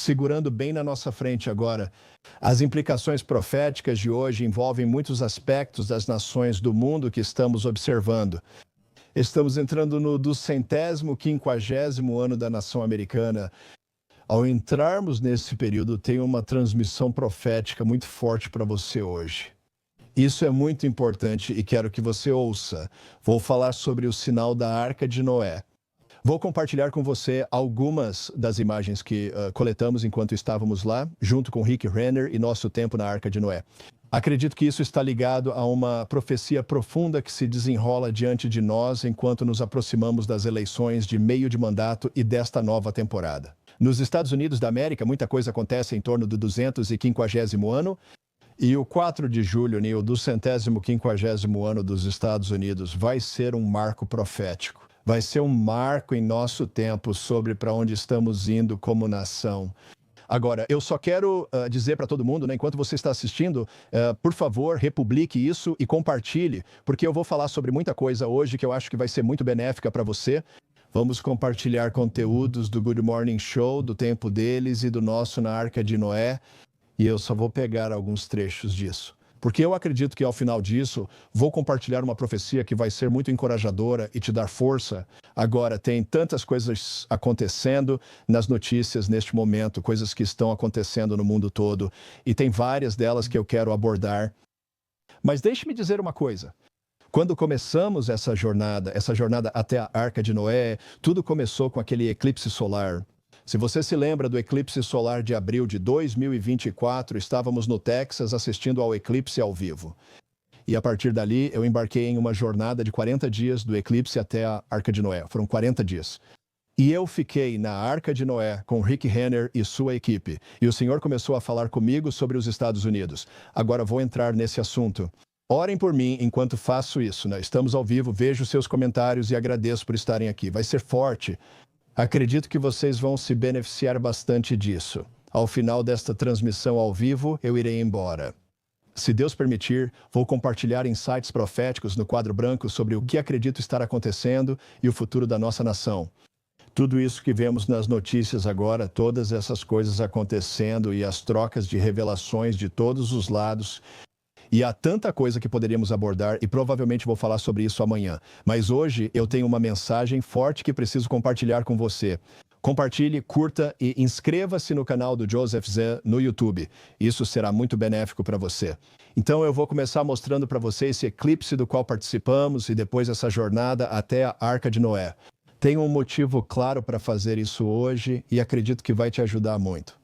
segurando bem na nossa frente agora. As implicações proféticas de hoje envolvem muitos aspectos das nações do mundo que estamos observando. Estamos entrando no 250º ano da nação americana. Ao entrarmos nesse período, tem uma transmissão profética muito forte para você hoje. Isso é muito importante e quero que você ouça. Vou falar sobre o sinal da Arca de Noé. Vou compartilhar com você algumas das imagens que coletamos enquanto estávamos lá, junto com Rick Renner e nosso tempo na Arca de Noé. Acredito que isso está ligado a uma profecia profunda que se desenrola diante de nós enquanto nos aproximamos das eleições de meio de mandato e desta nova temporada. Nos Estados Unidos da América, muita coisa acontece em torno do 250º ano, e o 4 de julho, o 250º ano dos Estados Unidos, vai ser um marco profético. Vai ser um marco em nosso tempo sobre para onde estamos indo como nação. Agora, eu só quero dizer para todo mundo, enquanto você está assistindo, por favor, republique isso e compartilhe, porque eu vou falar sobre muita coisa hoje que eu acho que vai ser muito benéfica para você. Vamos compartilhar conteúdos do Good Morning Show, do tempo deles e do nosso na Arca de Noé. E eu só vou pegar alguns trechos disso. Porque eu acredito que ao final disso, vou compartilhar uma profecia que vai ser muito encorajadora e te dar força. Agora, tem tantas coisas acontecendo nas notícias neste momento, coisas que estão acontecendo no mundo todo. E tem várias delas que eu quero abordar. Mas deixe-me dizer uma coisa. Quando começamos essa jornada até a Arca de Noé, tudo começou com aquele eclipse solar. Se você se lembra do eclipse solar de abril de 2024, estávamos no Texas assistindo ao eclipse ao vivo. E a partir dali, eu embarquei em uma jornada de 40 dias do eclipse até a Arca de Noé. Foram 40 dias. E eu fiquei na Arca de Noé com Rick Renner e sua equipe. E o Senhor começou a falar comigo sobre os Estados Unidos. Agora vou entrar nesse assunto. Orem por mim enquanto faço isso, Estamos ao vivo, vejo seus comentários e agradeço por estarem aqui. Vai ser forte. Acredito que vocês vão se beneficiar bastante disso. Ao final desta transmissão ao vivo, eu irei embora. Se Deus permitir, vou compartilhar insights proféticos no quadro branco sobre o que acredito estar acontecendo e o futuro da nossa nação. Tudo isso que vemos nas notícias agora, todas essas coisas acontecendo e as trocas de revelações de todos os lados. E há tanta coisa que poderíamos abordar e provavelmente vou falar sobre isso amanhã. Mas hoje eu tenho uma mensagem forte que preciso compartilhar com você. Compartilhe, curta e inscreva-se no canal do Joseph Zé no YouTube. Isso será muito benéfico para você. Então eu vou começar mostrando para você esse eclipse do qual participamos e depois essa jornada até a Arca de Noé. Tenho um motivo claro para fazer isso hoje e acredito que vai te ajudar muito.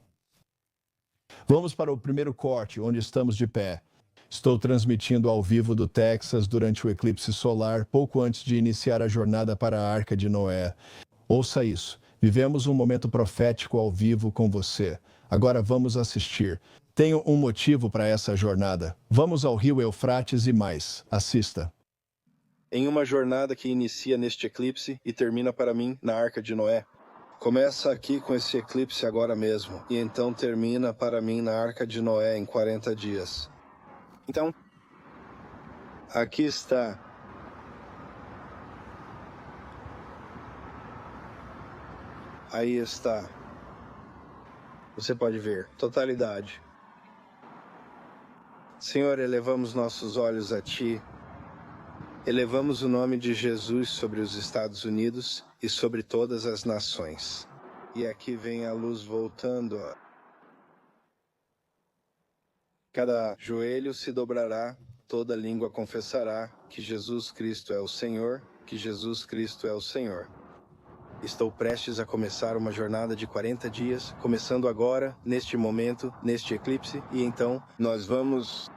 Vamos para o primeiro corte, onde estamos de pé. Estou transmitindo ao vivo do Texas durante o eclipse solar, pouco antes de iniciar a jornada para a Arca de Noé. Ouça isso. Vivemos um momento profético ao vivo com você. Agora vamos assistir. Tenho um motivo para essa jornada. Vamos ao rio Eufrates e mais. Assista. Em uma jornada que inicia neste eclipse e termina para mim na Arca de Noé. Começa aqui com esse eclipse agora mesmo, e então termina para mim na Arca de Noé em 40 dias. Então, aqui está. Aí está. Você pode ver. Totalidade. Senhor, elevamos nossos olhos a Ti. Elevamos o nome de Jesus sobre os Estados Unidos e sobre todas as nações. E aqui vem a luz voltando. Cada joelho se dobrará, toda língua confessará que Jesus Cristo é o Senhor, que Jesus Cristo é o Senhor. Estou prestes a começar uma jornada de 40 dias, começando agora, neste momento, neste eclipse, e então nós vamos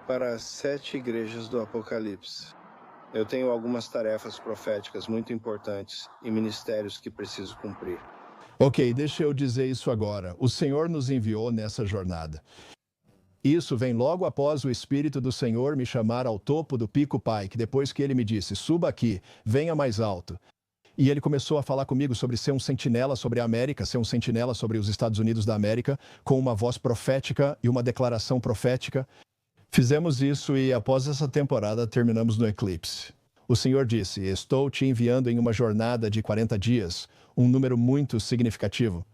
para as 7 igrejas do Apocalipse. Eu tenho algumas tarefas proféticas muito importantes e ministérios que preciso cumprir. Ok, deixa eu dizer isso agora. O Senhor nos enviou nessa jornada. Isso vem logo após o Espírito do Senhor me chamar ao topo do Pico Pike, depois que ele me disse, suba aqui, venha mais alto. E ele começou a falar comigo sobre ser um sentinela sobre a América, ser um sentinela sobre os Estados Unidos da América, com uma voz profética e uma declaração profética. Fizemos isso e após essa temporada terminamos no eclipse. O Senhor disse, estou te enviando em uma jornada de 40 dias, um número muito significativo.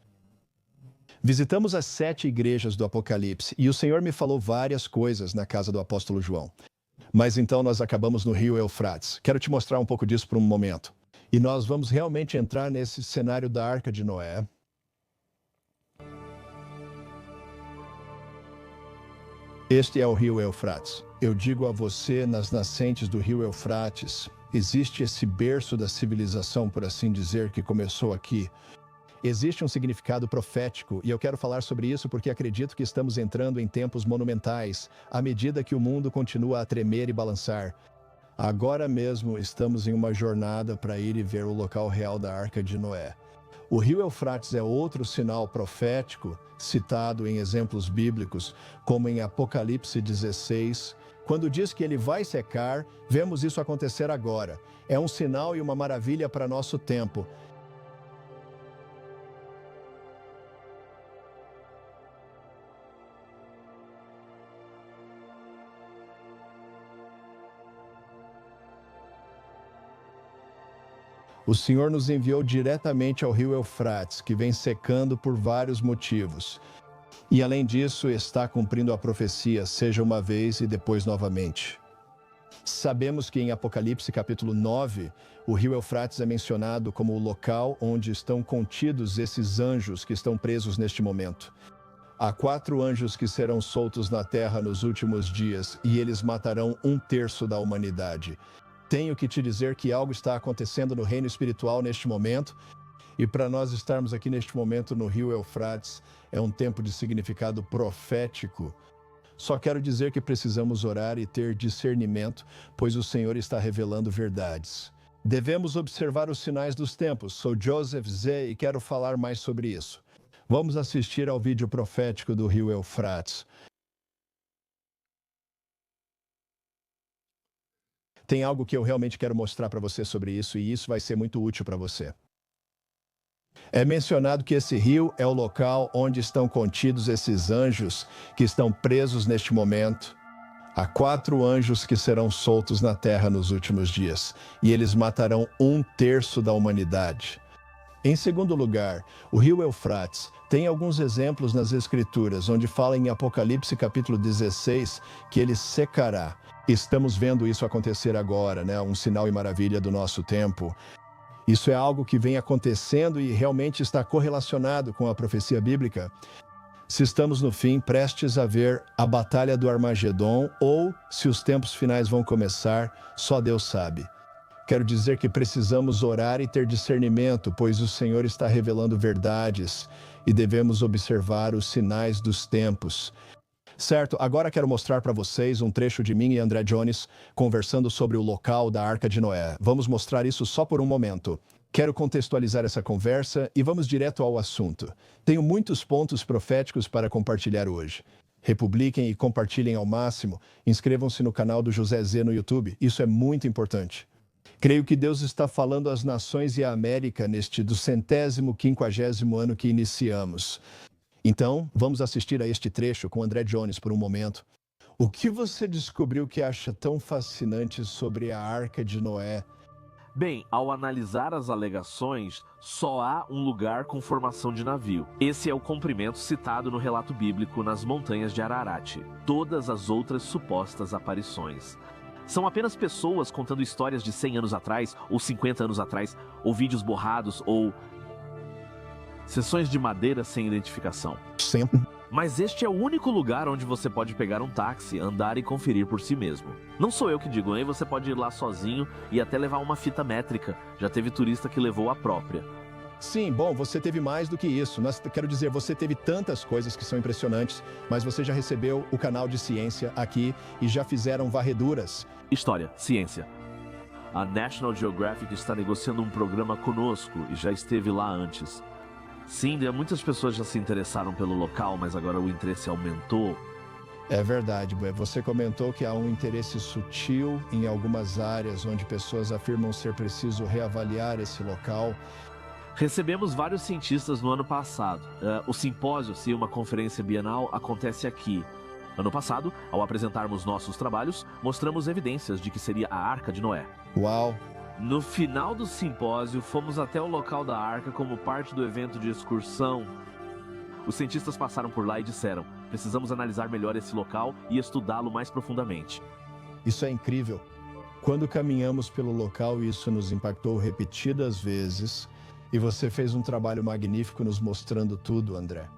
Visitamos as 7 igrejas do Apocalipse e o Senhor me falou várias coisas na casa do apóstolo João. Mas então nós acabamos no rio Eufrates. Quero te mostrar um pouco disso por um momento. E nós vamos realmente entrar nesse cenário da Arca de Noé. Este é o rio Eufrates. Eu digo a você, nas nascentes do rio Eufrates, existe esse berço da civilização, por assim dizer, que começou aqui. Existe um significado profético, e eu quero falar sobre isso porque acredito que estamos entrando em tempos monumentais, à medida que o mundo continua a tremer e balançar. Agora mesmo estamos em uma jornada para ir e ver o local real da Arca de Noé. O rio Eufrates é outro sinal profético, citado em exemplos bíblicos, como em Apocalipse 16, quando diz que ele vai secar. Vemos isso acontecer agora. É um sinal e uma maravilha para nosso tempo. O Senhor nos enviou diretamente ao rio Eufrates, que vem secando por vários motivos. E além disso, está cumprindo a profecia, seja uma vez e depois novamente. Sabemos que em Apocalipse capítulo 9, o rio Eufrates é mencionado como o local onde estão contidos esses anjos que estão presos neste momento. Há 4 anjos que serão soltos na terra nos últimos dias, e eles matarão 1/3 da humanidade. Tenho que te dizer que algo está acontecendo no reino espiritual neste momento, e para nós estarmos aqui neste momento no rio Eufrates, é um tempo de significado profético. Só quero dizer que precisamos orar e ter discernimento, pois o Senhor está revelando verdades. Devemos observar os sinais dos tempos. Sou Joseph Z e quero falar mais sobre isso. Vamos assistir ao vídeo profético do rio Eufrates. Tem algo que eu realmente quero mostrar para você sobre isso, e isso vai ser muito útil para você. É mencionado que esse rio é o local onde estão contidos esses anjos que estão presos neste momento. Há 4 anjos que serão soltos na terra nos últimos dias, e eles matarão 1/3 da humanidade. Em segundo lugar, o rio Eufrates tem alguns exemplos nas Escrituras, onde fala em Apocalipse capítulo 16 que ele secará. Estamos vendo isso acontecer agora, né? Um sinal e maravilha do nosso tempo. Isso é algo que vem acontecendo e realmente está correlacionado com a profecia bíblica. Se estamos no fim, prestes a ver a batalha do Armagedon, ou se os tempos finais vão começar, só Deus sabe. Quero dizer que precisamos orar e ter discernimento, pois o Senhor está revelando verdades e devemos observar os sinais dos tempos. Certo, agora quero mostrar para vocês um trecho de mim e André Jones conversando sobre o local da Arca de Noé. Vamos mostrar isso só por um momento. Quero contextualizar essa conversa e vamos direto ao assunto. Tenho muitos pontos proféticos para compartilhar hoje. Republiquem e compartilhem ao máximo. Inscrevam-se no canal do José Z no YouTube. Isso é muito importante. Creio que Deus está falando às nações e à América neste 250º ano que iniciamos. Então, vamos assistir a este trecho com André Jones por um momento. O que você descobriu que acha tão fascinante sobre a Arca de Noé? Bem, ao analisar as alegações, só há um lugar com formação de navio. Esse é o comprimento citado no relato bíblico nas montanhas de Ararat. Todas as outras supostas aparições são apenas pessoas contando histórias de 100 anos atrás, ou 50 anos atrás, ou vídeos borrados, ou sessões de madeira sem identificação. Sempre. Mas este é o único lugar onde você pode pegar um táxi, andar e conferir por si mesmo. Não sou eu que digo, hein? Você pode ir lá sozinho e até levar uma fita métrica. Já teve turista que levou a própria. Sim, bom, você teve mais do que isso. Quero dizer, você teve tantas coisas que são impressionantes, mas você já recebeu o canal de ciência aqui e já fizeram varreduras. História, ciência. A National Geographic está negociando um programa conosco e já esteve lá antes. Sim, muitas pessoas já se interessaram pelo local, mas agora o interesse aumentou. É verdade, você comentou que há um interesse sutil em algumas áreas onde pessoas afirmam ser preciso reavaliar esse local. Recebemos vários cientistas no ano passado. O simpósio, uma conferência bienal, acontece aqui. Ano passado, ao apresentarmos nossos trabalhos, mostramos evidências de que seria a Arca de Noé. Uau! No final do simpósio, fomos até o local da Arca como parte do evento de excursão. Os cientistas passaram por lá e disseram: precisamos analisar melhor esse local e estudá-lo mais profundamente. Isso é incrível. Quando caminhamos pelo local, isso nos impactou repetidas vezes e você fez um trabalho magnífico nos mostrando tudo, André.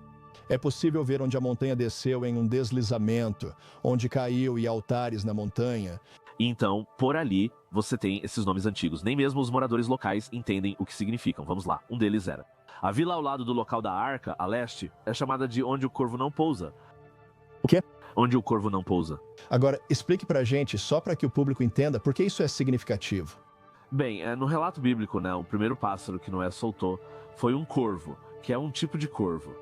É possível ver onde a montanha desceu em um deslizamento, onde caiu e altares na montanha. Então, por ali, você tem esses nomes antigos. Nem mesmo os moradores locais entendem o que significam. Vamos lá, um deles era: a vila ao lado do local da arca, a leste, é chamada de Onde o Corvo Não Pousa. O quê? Onde o Corvo Não Pousa. Agora, explique pra gente, só para que o público entenda, por que isso é significativo. Bem, no relato bíblico, o primeiro pássaro que Noé soltou foi um corvo, que é um tipo de corvo.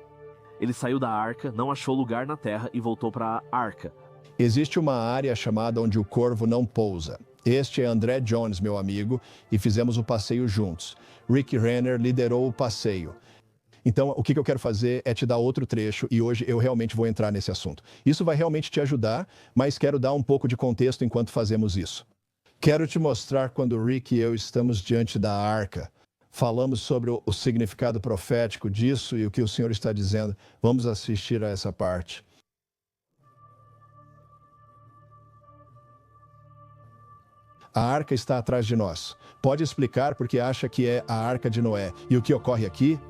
Ele saiu da arca, não achou lugar na terra e voltou para a arca. Existe uma área chamada Onde o Corvo Não Pousa. Este é André Jones, meu amigo, e fizemos o passeio juntos. Rick Renner liderou o passeio. Então, o que eu quero fazer é te dar outro trecho e hoje eu realmente vou entrar nesse assunto. Isso vai realmente te ajudar, mas quero dar um pouco de contexto enquanto fazemos isso. Quero te mostrar quando o Rick e eu estamos diante da arca. Falamos sobre o significado profético disso e o que o Senhor está dizendo. Vamos assistir a essa parte. A arca está atrás de nós. Pode explicar porque acha que é a arca de Noé. E o que ocorre aqui?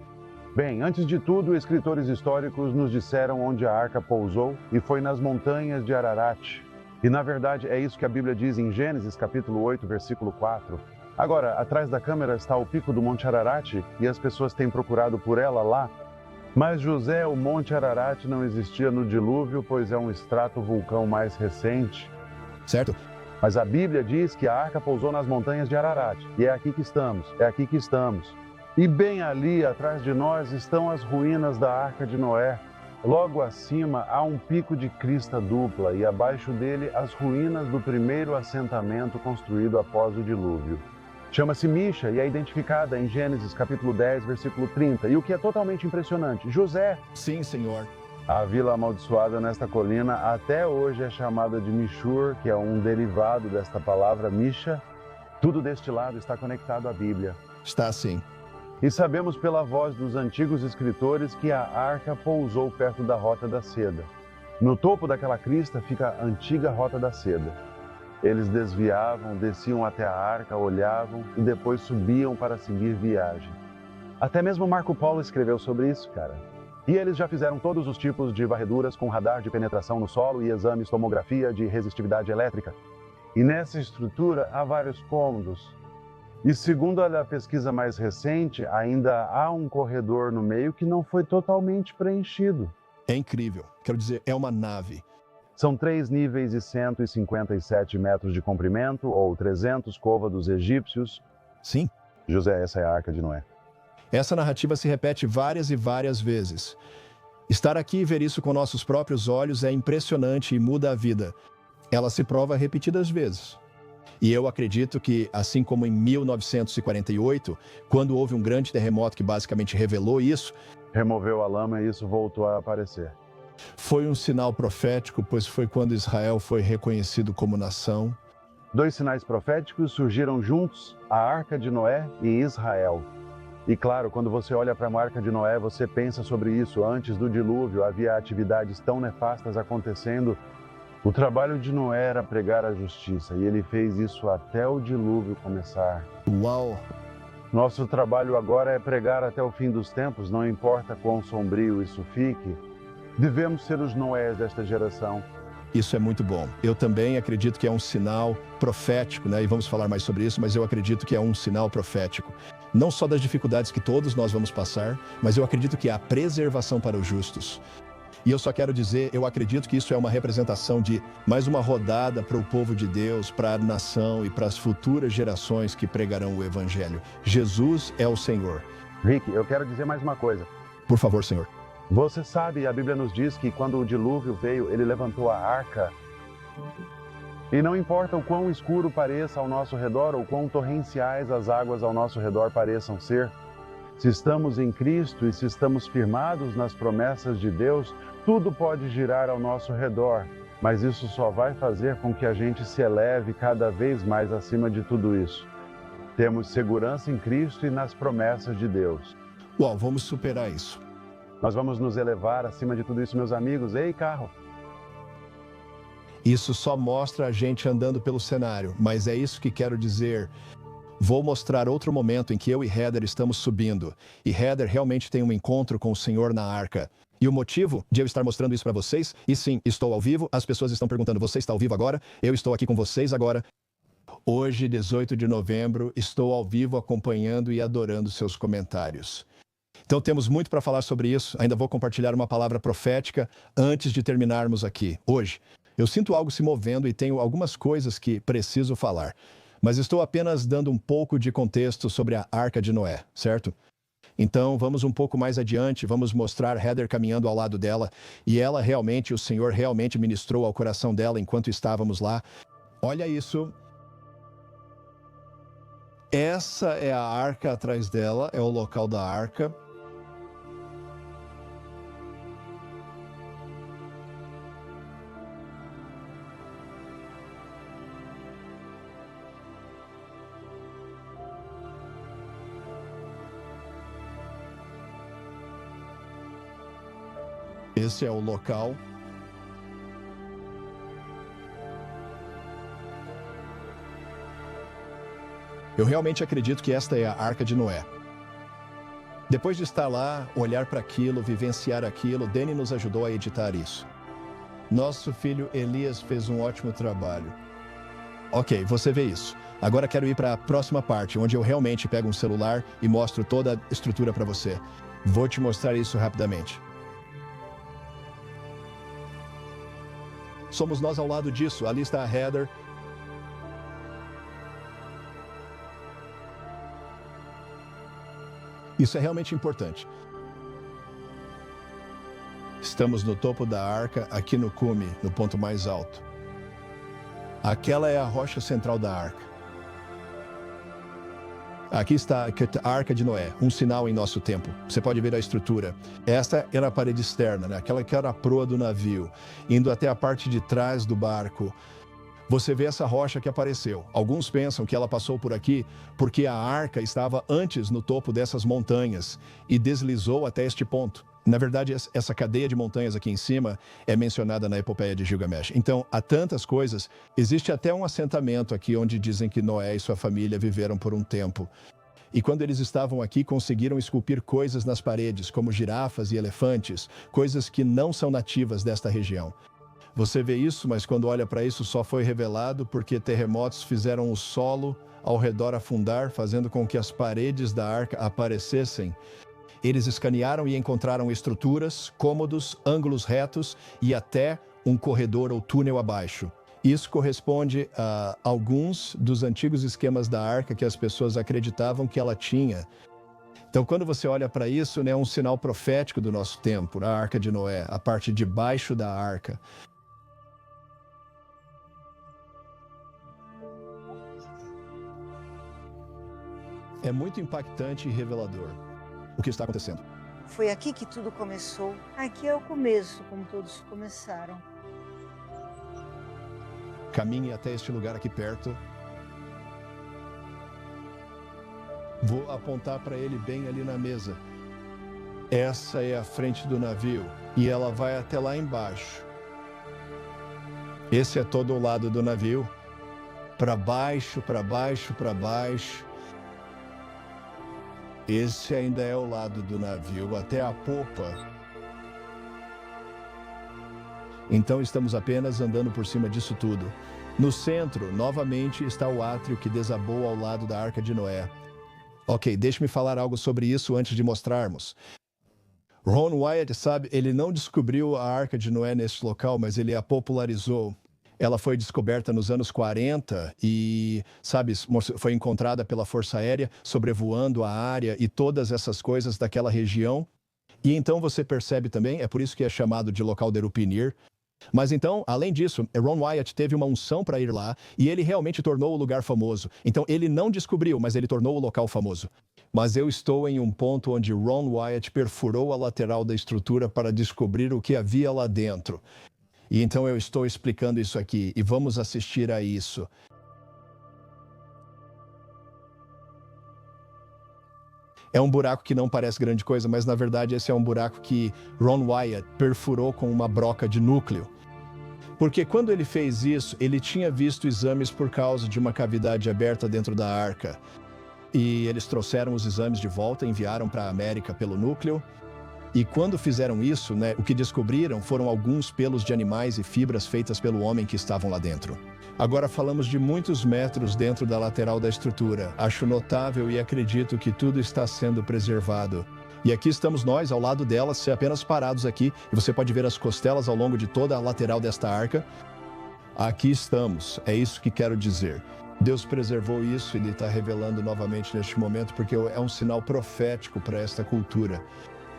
Bem, antes de tudo, escritores históricos nos disseram onde a arca pousou e foi nas montanhas de Ararat. E na verdade é isso que a Bíblia diz em Gênesis capítulo 8, versículo 4. Agora, atrás da câmera está o pico do Monte Ararat e as pessoas têm procurado por ela lá. Mas José, o Monte Ararat não existia no dilúvio, pois é um estratovulcão mais recente. Certo? Mas a Bíblia diz que a arca pousou nas montanhas de Ararat. E é aqui que estamos. E bem ali, atrás de nós, estão as ruínas da Arca de Noé. Logo acima há um pico de crista dupla e abaixo dele as ruínas do primeiro assentamento construído após o dilúvio. Chama-se Misha e é identificada em Gênesis capítulo 10, versículo 30. E o que é totalmente impressionante, José. Sim, Senhor. A vila amaldiçoada nesta colina até hoje é chamada de Mishur, que é um derivado desta palavra Misha. Tudo deste lado está conectado à Bíblia. Está sim. E sabemos pela voz dos antigos escritores que a arca pousou perto da Rota da Seda. No topo daquela crista fica a antiga Rota da Seda. Eles desviavam, desciam até a arca, olhavam e depois subiam para seguir viagem. Até mesmo Marco Polo escreveu sobre isso, cara. E eles já fizeram todos os tipos de varreduras com radar de penetração no solo e exames tomografia de resistividade elétrica. E nessa estrutura há vários cômodos. E segundo a pesquisa mais recente, ainda há um corredor no meio que não foi totalmente preenchido. É incrível. Quero dizer, é uma nave. São 3 níveis e 157 metros de comprimento, ou 300 côvados egípcios. Sim. José, essa é a Arca de Noé. Essa narrativa se repete várias e várias vezes. Estar aqui e ver isso com nossos próprios olhos é impressionante e muda a vida. Ela se prova repetidas vezes. E eu acredito que, assim como em 1948, quando houve um grande terremoto que basicamente revelou isso, removeu a lama e isso voltou a aparecer. Foi um sinal profético, pois foi quando Israel foi reconhecido como nação. 2 sinais proféticos surgiram juntos, a Arca de Noé e Israel. E claro, quando você olha para a Arca de Noé, você pensa sobre isso. Antes do dilúvio, havia atividades tão nefastas acontecendo. O trabalho de Noé era pregar a justiça, e ele fez isso até o dilúvio começar. Uau! Nosso trabalho agora é pregar até o fim dos tempos, não importa quão sombrio isso fique. Devemos ser os Noés desta geração. Isso é muito bom. Eu também acredito que é um sinal profético, E vamos falar mais sobre isso, mas eu acredito que é um sinal profético. Não só das dificuldades que todos nós vamos passar, mas eu acredito que há preservação para os justos. E eu só quero dizer, eu acredito que isso é uma representação de mais uma rodada para o povo de Deus, para a nação e para as futuras gerações que pregarão o Evangelho. Jesus é o Senhor. Rick, eu quero dizer mais uma coisa. Por favor, Senhor. Você sabe, a Bíblia nos diz que quando o dilúvio veio, ele levantou a arca. E não importa o quão escuro pareça ao nosso redor, ou quão torrenciais as águas ao nosso redor pareçam ser, se estamos em Cristo e se estamos firmados nas promessas de Deus, tudo pode girar ao nosso redor, mas isso só vai fazer com que a gente se eleve cada vez mais acima de tudo isso. Temos segurança em Cristo e nas promessas de Deus. Uau, vamos superar isso. Nós vamos nos elevar acima de tudo isso, meus amigos. Ei, carro! Isso só mostra a gente andando pelo cenário, mas é isso que quero dizer. Vou mostrar outro momento em que eu e Heather estamos subindo. E Heather realmente tem um encontro com o Senhor na arca. E o motivo de eu estar mostrando isso para vocês, e sim, estou ao vivo, as pessoas estão perguntando, você está ao vivo agora? Eu estou aqui com vocês agora. Hoje, 18 de novembro, estou ao vivo acompanhando e adorando seus comentários. Então temos muito para falar sobre isso, ainda vou compartilhar uma palavra profética antes de terminarmos aqui, hoje. Eu sinto algo se movendo e tenho algumas coisas que preciso falar. Mas estou apenas dando um pouco de contexto sobre a Arca de Noé, certo? Então, vamos um pouco mais adiante, vamos mostrar Heather caminhando ao lado dela, e ela realmente, o Senhor realmente ministrou ao coração dela enquanto estávamos lá. Olha isso. Essa é a arca atrás dela, é o local da arca. Esse é o local. Eu realmente acredito que esta é a Arca de Noé. Depois de estar lá, olhar para aquilo, vivenciar aquilo, Danny nos ajudou a editar isso. Nosso filho Elias fez um ótimo trabalho. Ok, você vê isso. Agora quero ir para a próxima parte, onde eu realmente pego um celular e mostro toda a estrutura para você. Vou te mostrar isso rapidamente. Somos nós ao lado disso. Ali está a Heather. Isso é realmente importante. Estamos no topo da arca, aqui no cume, no ponto mais alto. Aquela é a rocha central da arca. Aqui está a Arca de Noé, um sinal em nosso tempo. Você pode ver a estrutura. Esta era a parede externa, né? Aquela que era a proa do navio, indo até a parte de trás do barco. Você vê essa rocha que apareceu. Alguns pensam que ela passou por aqui porque a arca estava antes no topo dessas montanhas e deslizou até este ponto. Na verdade, essa cadeia de montanhas aqui em cima é mencionada na epopeia de Gilgamesh. Então, há tantas coisas. Existe até um assentamento aqui onde dizem que Noé e sua família viveram por um tempo. E quando eles estavam aqui, conseguiram esculpir coisas nas paredes, como girafas e elefantes, coisas que não são nativas desta região. Você vê isso, mas quando olha para isso, só foi revelado porque terremotos fizeram o solo ao redor afundar, fazendo com que as paredes da arca aparecessem. Eles escanearam e encontraram estruturas, cômodos, ângulos retos e até um corredor ou túnel abaixo. Isso corresponde a alguns dos antigos esquemas da arca que as pessoas acreditavam que ela tinha. Então, quando você olha para isso, né, é um sinal profético do nosso tempo, a Arca de Noé, a parte de baixo da arca. É muito impactante e revelador o que está acontecendo. Foi aqui que tudo começou. Aqui é o começo, como todos começaram. Caminhe até este lugar aqui perto. Vou apontar para ele bem ali na mesa. Essa é a frente do navio e ela vai até lá embaixo. Esse é todo o lado do navio. Para baixo, para baixo, para baixo. Esse ainda é o lado do navio, até a popa. Então estamos apenas andando por cima disso tudo. No centro, novamente, está o átrio que desabou ao lado da Arca de Noé. Ok, deixe-me falar algo sobre isso antes de mostrarmos. Ron Wyatt, sabe, ele não descobriu a Arca de Noé nesse local, mas ele a popularizou. Ela foi descoberta nos anos 40 e, sabe, foi encontrada pela Força Aérea, sobrevoando a área e todas essas coisas daquela região. E então você percebe também, é por isso que é chamado de local de Erupinir. Mas então, além disso, Ron Wyatt teve uma unção para ir lá e ele realmente tornou o lugar famoso. Então, ele não descobriu, mas ele tornou o local famoso. Mas eu estou em um ponto onde Ron Wyatt perfurou a lateral da estrutura para descobrir o que havia lá dentro. E então eu estou explicando isso aqui e vamos assistir a isso. É um buraco que não parece grande coisa, mas na verdade esse é um buraco que Ron Wyatt perfurou com uma broca de núcleo. Porque quando ele fez isso, ele tinha visto exames por causa de uma cavidade aberta dentro da arca. E eles trouxeram os exames de volta, enviaram para a América pelo núcleo. E quando fizeram isso, o que descobriram foram alguns pelos de animais e fibras feitas pelo homem que estavam lá dentro. Agora falamos de muitos metros dentro da lateral da estrutura. Acho notável e acredito que tudo está sendo preservado. E aqui estamos nós, ao lado delas, apenas parados aqui. E você pode ver as costelas ao longo de toda a lateral desta arca. Aqui estamos, é isso que quero dizer. Deus preservou isso e Ele está revelando novamente neste momento, porque é um sinal profético para esta cultura.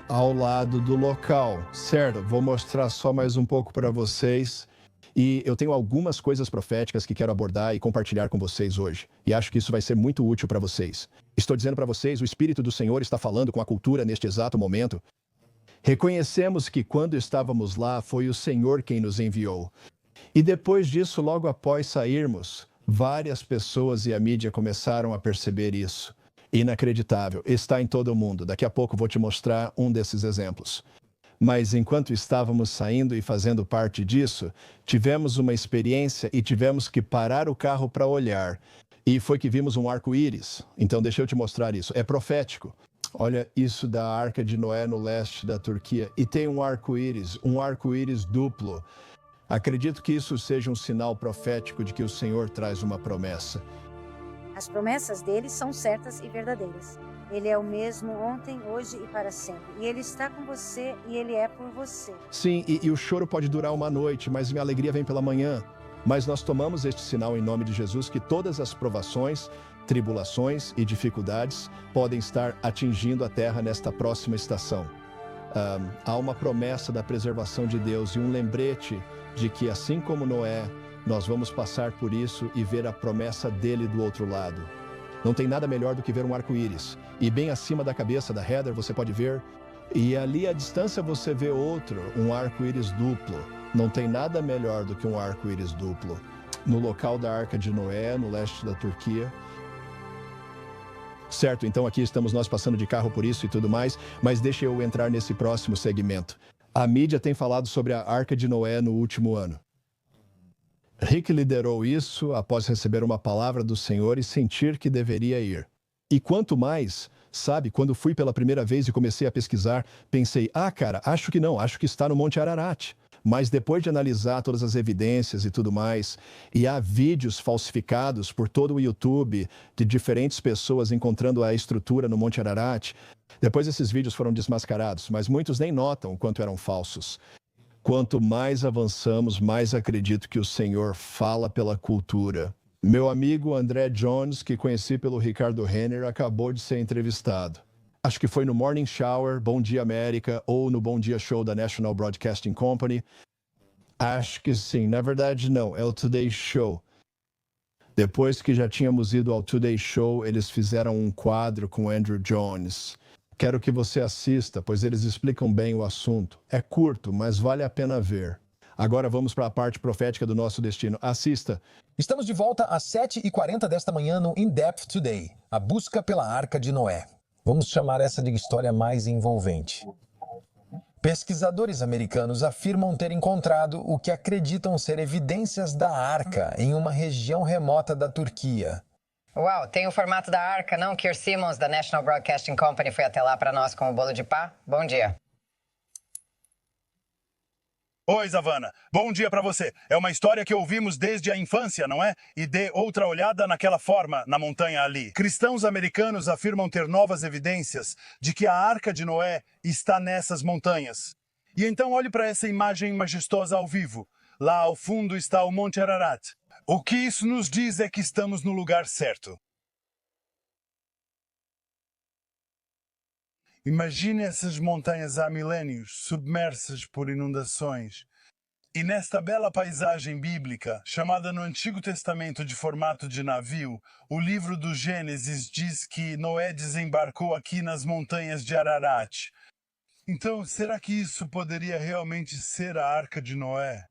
Ao lado do local, certo? Vou mostrar só mais um pouco para vocês. E eu tenho algumas coisas proféticas que quero abordar e compartilhar com vocês hoje. E acho que isso vai ser muito útil para vocês. Estou dizendo para vocês, o Espírito do Senhor está falando com a cultura neste exato momento. Reconhecemos que quando estávamos lá, foi o Senhor quem nos enviou. E depois disso, logo após sairmos, várias pessoas e a mídia começaram a perceber isso. Inacreditável, está em todo o mundo. Daqui a pouco vou te mostrar um desses exemplos. Mas enquanto estávamos saindo e fazendo parte disso, tivemos uma experiência e tivemos que parar o carro para olhar. E foi que vimos um arco-íris. Então deixa eu te mostrar isso. É profético. Olha isso da Arca de Noé no leste da Turquia. E tem um arco-íris duplo. Acredito que isso seja um sinal profético de que o Senhor traz uma promessa. As promessas dele são certas e verdadeiras. Ele é o mesmo ontem, hoje e para sempre. E Ele está com você e Ele é por você. Sim, e o choro pode durar uma noite, mas minha alegria vem pela manhã. Mas nós tomamos este sinal em nome de Jesus que todas as provações, tribulações e dificuldades podem estar atingindo a terra nesta próxima estação. Há uma promessa da preservação de Deus e um lembrete de que, assim como Noé, nós vamos passar por isso e ver a promessa dele do outro lado. Não tem nada melhor do que ver um arco-íris. E bem acima da cabeça da Heather você pode ver, e ali à distância você vê outro, um arco-íris duplo. Não tem nada melhor do que um arco-íris duplo. No local da Arca de Noé, no leste da Turquia. Certo, então aqui estamos nós passando de carro por isso e tudo mais, mas deixa eu entrar nesse próximo segmento. A mídia tem falado sobre a Arca de Noé no último ano. Rick liderou isso após receber uma palavra do Senhor e sentir que deveria ir. E quanto mais, sabe, quando fui pela primeira vez e comecei a pesquisar, pensei, cara, acho que não, acho que está no Monte Ararat. Mas depois de analisar todas as evidências e tudo mais, e há vídeos falsificados por todo o YouTube de diferentes pessoas encontrando a estrutura no Monte Ararat, depois esses vídeos foram desmascarados, mas muitos nem notam o quanto eram falsos. Quanto mais avançamos, mais acredito que o Senhor fala pela cultura. Meu amigo André Jones, que conheci pelo Ricardo Renner, acabou de ser entrevistado. Acho que foi no Morning Shower, Bom Dia América, ou no Bom Dia Show da National Broadcasting Company. Acho que sim. Na verdade, não. É o Today Show. Depois que já tínhamos ido ao Today Show, eles fizeram um quadro com Andrew Jones. Quero que você assista, pois eles explicam bem o assunto. É curto, mas vale a pena ver. Agora vamos para a parte profética do nosso destino. Assista. Estamos de volta às 7h40 desta manhã no In Depth Today, a busca pela Arca de Noé. Vamos chamar essa de história mais envolvente. Pesquisadores americanos afirmam ter encontrado o que acreditam ser evidências da Arca em uma região remota da Turquia. Uau, tem o formato da arca, não? Keir Simmons, da National Broadcasting Company, foi até lá para nós com o bolo de pá. Bom dia. Oi, Zavana. Bom dia para você. É uma história que ouvimos desde a infância, não é? E dê outra olhada naquela forma na montanha ali. Cristãos americanos afirmam ter novas evidências de que a Arca de Noé está nessas montanhas. E então olhe para essa imagem majestosa ao vivo. Lá ao fundo está o Monte Ararat. O que isso nos diz é que estamos no lugar certo. Imagine essas montanhas há milênios, submersas por inundações. E nesta bela paisagem bíblica, chamada no Antigo Testamento de formato de navio, o livro do Gênesis diz que Noé desembarcou aqui nas montanhas de Ararat. Então, será que isso poderia realmente ser a Arca de Noé?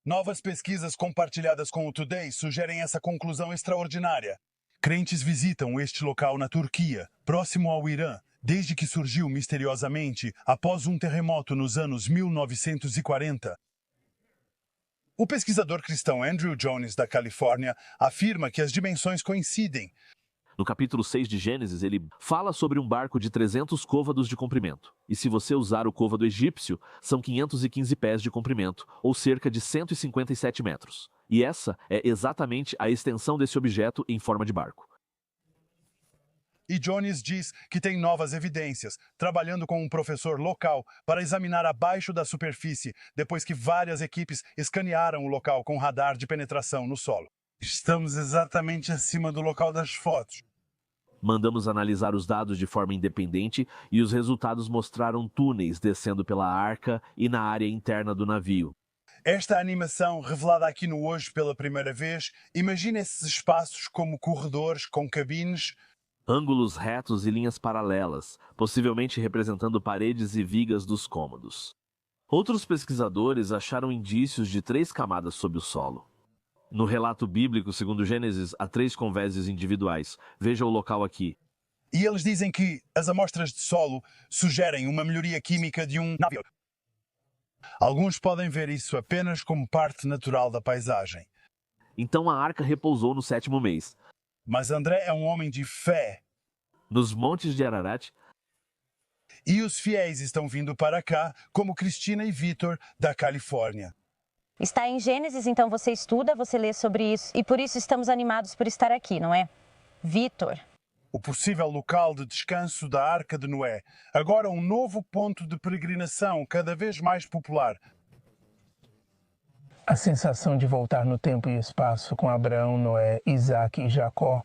Novas pesquisas compartilhadas com o Today sugerem essa conclusão extraordinária. Crentes visitam este local na Turquia, próximo ao Irã, desde que surgiu misteriosamente após um terremoto nos anos 1940. O pesquisador cristão Andrew Jones, da Califórnia, afirma que as dimensões coincidem. No capítulo 6 de Gênesis, ele fala sobre um barco de 300 côvados de comprimento. E se você usar o côvado egípcio, são 515 pés de comprimento, ou cerca de 157 metros. E essa é exatamente a extensão desse objeto em forma de barco. E Jones diz que tem novas evidências, trabalhando com um professor local para examinar abaixo da superfície, depois que várias equipes escanearam o local com radar de penetração no solo. Estamos exatamente acima do local das fotos. Mandamos analisar os dados de forma independente e os resultados mostraram túneis descendo pela arca e na área interna do navio. Esta animação, revelada aqui no Hoje pela primeira vez, imagina esses espaços como corredores com cabines, ângulos retos e linhas paralelas, possivelmente representando paredes e vigas dos cômodos. Outros pesquisadores acharam indícios de 3 camadas sob o solo. No relato bíblico, segundo Gênesis, há 3 convésios individuais. Veja o local aqui. E eles dizem que as amostras de solo sugerem uma melhoria química de um navio. Alguns podem ver isso apenas como parte natural da paisagem. Então a arca repousou no 7º mês. Mas André é um homem de fé. Nos montes de Ararat. E os fiéis estão vindo para cá, como Cristina e Vitor, da Califórnia. Está em Gênesis, então você estuda, você lê sobre isso. E por isso estamos animados por estar aqui, não é? Vitor. O possível local de descanso da Arca de Noé. Agora um novo ponto de peregrinação cada vez mais popular. A sensação de voltar no tempo e espaço com Abraão, Noé, Isaac e Jacó.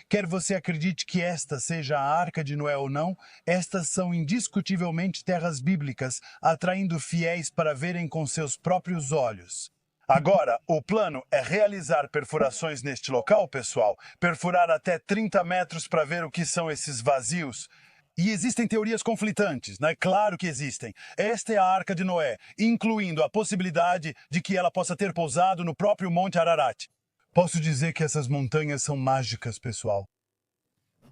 Quer você acredite que esta seja a Arca de Noé ou não, estas são indiscutivelmente terras bíblicas, atraindo fiéis para verem com seus próprios olhos. Agora, o plano é realizar perfurações neste local, pessoal. Perfurar até 30 metros para ver o que são esses vazios. E existem teorias conflitantes, né? Claro que existem. Esta é a Arca de Noé, incluindo a possibilidade de que ela possa ter pousado no próprio Monte Ararat. Posso dizer que essas montanhas são mágicas, pessoal.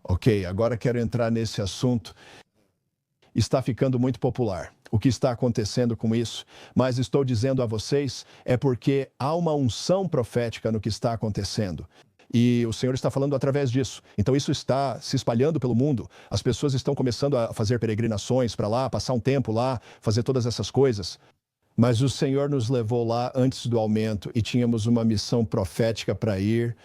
Ok, agora quero entrar nesse assunto. Está ficando muito popular. O que está acontecendo com isso? Mas estou dizendo a vocês, é porque há uma unção profética no que está acontecendo. E o Senhor está falando através disso. Então isso está se espalhando pelo mundo. As pessoas estão começando a fazer peregrinações para lá, passar um tempo lá, fazer todas essas coisas. Mas o Senhor nos levou lá antes do aumento e tínhamos uma missão profética para ir.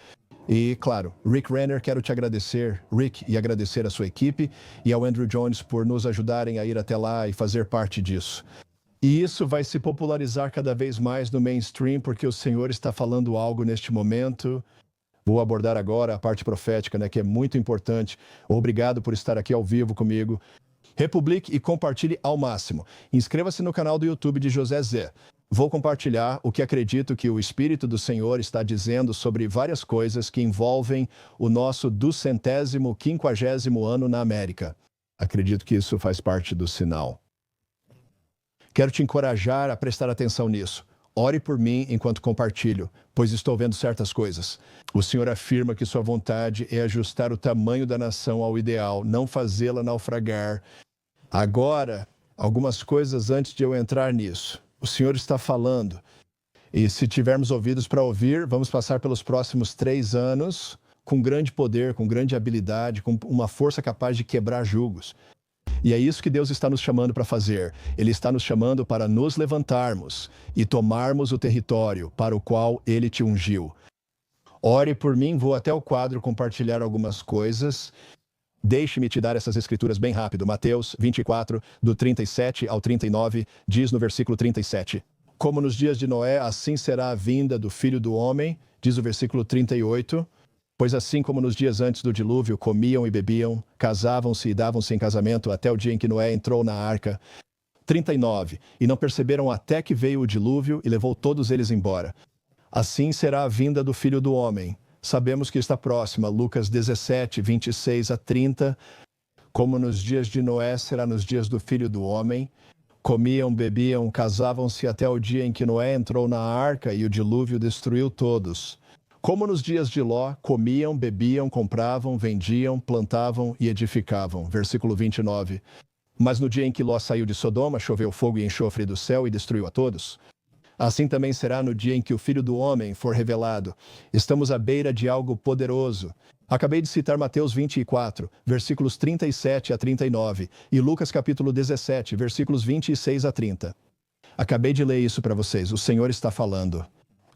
E, claro, Rick Renner, quero te agradecer, Rick, e agradecer a sua equipe e ao Andrew Jones por nos ajudarem a ir até lá e fazer parte disso. E isso vai se popularizar cada vez mais no mainstream, porque o Senhor está falando algo neste momento. Vou abordar agora a parte profética, né, que é muito importante. Obrigado por estar aqui ao vivo comigo. Republique e compartilhe ao máximo. Inscreva-se no canal do YouTube de José Zé. Vou compartilhar o que acredito que o Espírito do Senhor está dizendo sobre várias coisas que envolvem o nosso 250º ano na América. Acredito que isso faz parte do sinal. Quero te encorajar a prestar atenção nisso. Ore por mim enquanto compartilho, pois estou vendo certas coisas. O Senhor afirma que sua vontade é ajustar o tamanho da nação ao ideal, não fazê-la naufragar. Agora, algumas coisas antes de eu entrar nisso. O Senhor está falando, e se tivermos ouvidos para ouvir, vamos passar pelos próximos 3 anos com grande poder, com grande habilidade, com uma força capaz de quebrar julgos. E é isso que Deus está nos chamando para fazer. Ele está nos chamando para nos levantarmos e tomarmos o território para o qual Ele te ungiu. Ore por mim, vou até o quadro compartilhar algumas coisas. Deixe-me te dar essas escrituras bem rápido. Mateus 24, do 37 ao 39, diz no versículo 37. Como nos dias de Noé, assim será a vinda do Filho do Homem, diz o versículo 38. Pois assim como nos dias antes do dilúvio, comiam e bebiam, casavam-se e davam-se em casamento até o dia em que Noé entrou na arca. 39. E não perceberam até que veio o dilúvio e levou todos eles embora. Assim será a vinda do Filho do Homem. Sabemos que está próxima. Lucas 17, 26 a 30. Como nos dias de Noé, será nos dias do Filho do Homem. Comiam, bebiam, casavam-se até o dia em que Noé entrou na arca e o dilúvio destruiu todos. Como nos dias de Ló, comiam, bebiam, compravam, vendiam, plantavam e edificavam. Versículo 29. Mas no dia em que Ló saiu de Sodoma, choveu fogo e enxofre do céu e destruiu a todos. Assim também será no dia em que o Filho do Homem for revelado. Estamos à beira de algo poderoso. Acabei de citar Mateus 24, versículos 37 a 39, e Lucas capítulo 17, versículos 26 a 30. Acabei de ler isso para vocês. O Senhor está falando.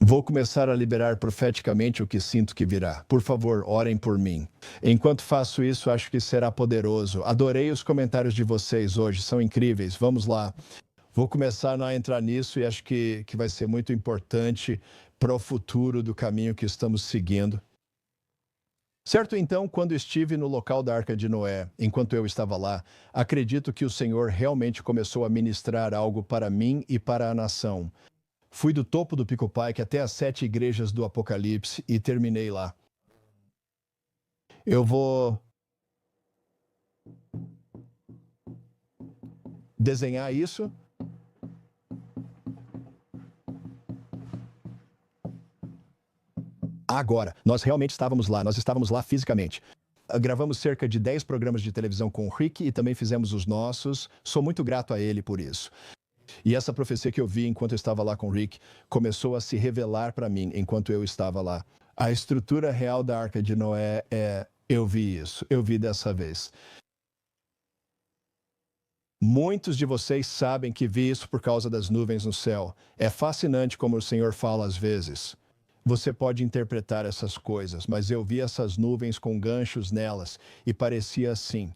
Vou começar a liberar profeticamente o que sinto que virá. Por favor, orem por mim. Enquanto faço isso, acho que será poderoso. Adorei os comentários de vocês hoje, são incríveis. Vamos lá. Vou começar a entrar nisso e acho que vai ser muito importante para o futuro do caminho que estamos seguindo. Certo, então, quando estive no local da Arca de Noé, enquanto eu estava lá, acredito que o Senhor realmente começou a ministrar algo para mim e para a nação. Fui do topo do Pico Pike até as 7 igrejas do Apocalipse e terminei lá. Eu vou desenhar isso. Agora, nós realmente estávamos lá fisicamente. Gravamos cerca de 10 programas de televisão com o Rick e também fizemos os nossos. Sou muito grato a ele por isso. E essa profecia que eu vi enquanto eu estava lá com o Rick começou a se revelar para mim enquanto eu estava lá. A estrutura real da Arca de Noé eu vi isso, eu vi dessa vez. Muitos de vocês sabem que vi isso por causa das nuvens no céu. É fascinante como o Senhor fala às vezes. Você pode interpretar essas coisas, mas eu vi essas nuvens com ganchos nelas e parecia assim.